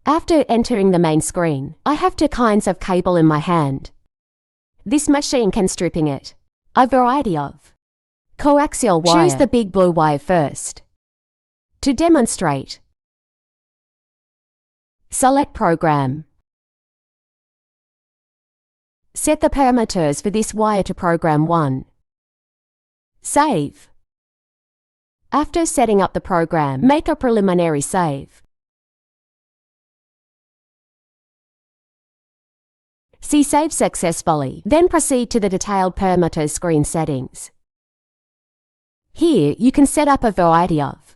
After entering the main screen, I have two kinds of cable in my hand. This machine can stripping it. A variety of coaxial wire. Choose the big blue wire first. To demonstrate, select Program. Set the parameters for this wire to Program 1. Save. After setting up the program, make a preliminary save. See Save successfully, then proceed to the Detailed Parameters screen settings. Here, you can set up a variety of,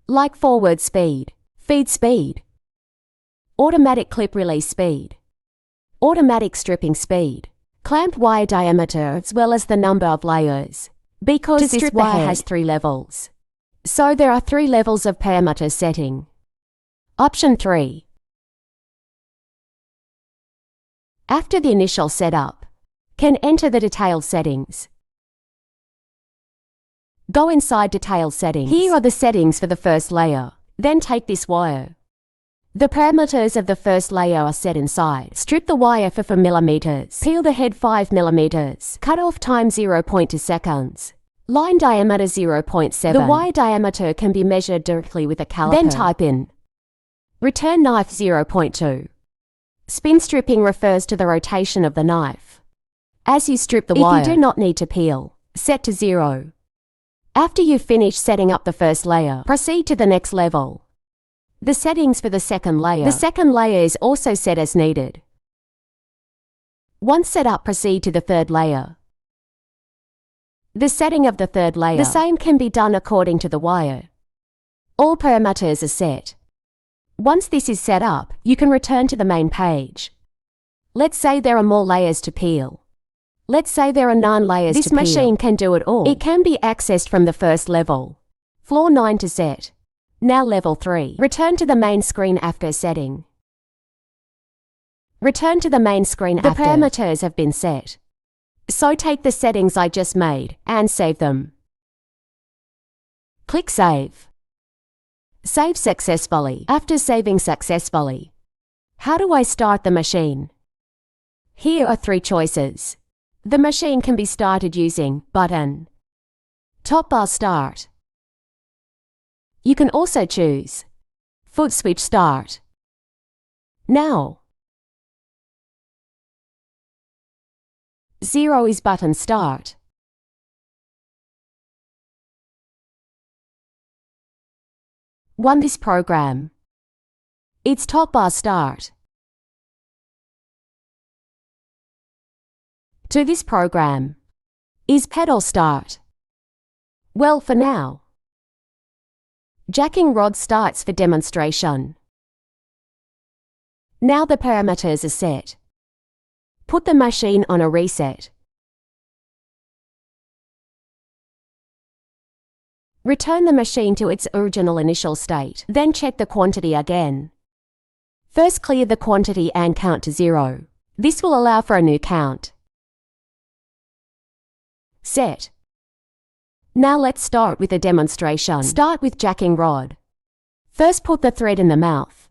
like forward speed, feed speed, automatic clip release speed, automatic stripping speed, clamped wire diameter, as well as the number of layers. Because this wire has 3 levels, so there are 3 levels of parameter setting. Option 3. After the initial setup, can enter the detailed settings. Go inside detailed settings. Here are the settings for the first layer. Then take this wire. The parameters of the first layer are set inside. Strip the wire for 4 mm. Peel the head 5 mm. Cut off time 0.2 seconds. Line diameter 0.7. The wire diameter can be measured directly with a caliper. Then type in return knife 0.2. Spin stripping refers to the rotation of the knife. As you strip the wire, if you do not need to peel, set to 0. After you've finished setting up the first layer, proceed to the next level. The settings for the second layer. The second layer is also set as needed. Once set up, proceed to the third layer. The setting of the third layer. The same can be done according to the wire. All parameters are set. Once this is set up, you can return to the main page. Let's say there are more layers to peel. Let's say there are 9 layers to peel. This machine can do it all. It can be accessed from the first level. Floor 9 to set. Now level 3. Return to the main screen after setting. Return to the main screen after. The parameters have been set. So take the settings I just made and save them. Click Save. Save successfully. After saving successfully, how do I start the machine? Here are 3 choices. The machine can be started using button, top bar start. You can also choose foot switch start. Now, 0 is button start. 1 this program. It's top bar start. 2 this program is pedal start. Well, for now, jacking rod starts for demonstration. Now the parameters are set. Put the machine on a reset. Return the machine to its original initial state. Then check the quantity again. First clear the quantity and count to 0. This will allow for a new count. Set. Now let's start with a demonstration. Start with jacking rod. First put the thread in the mouth.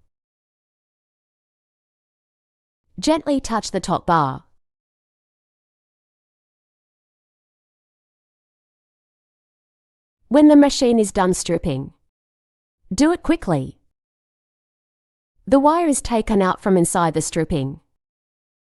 Gently touch the top bar. When the machine is done stripping, do it quickly. The wire is taken out from inside the stripping.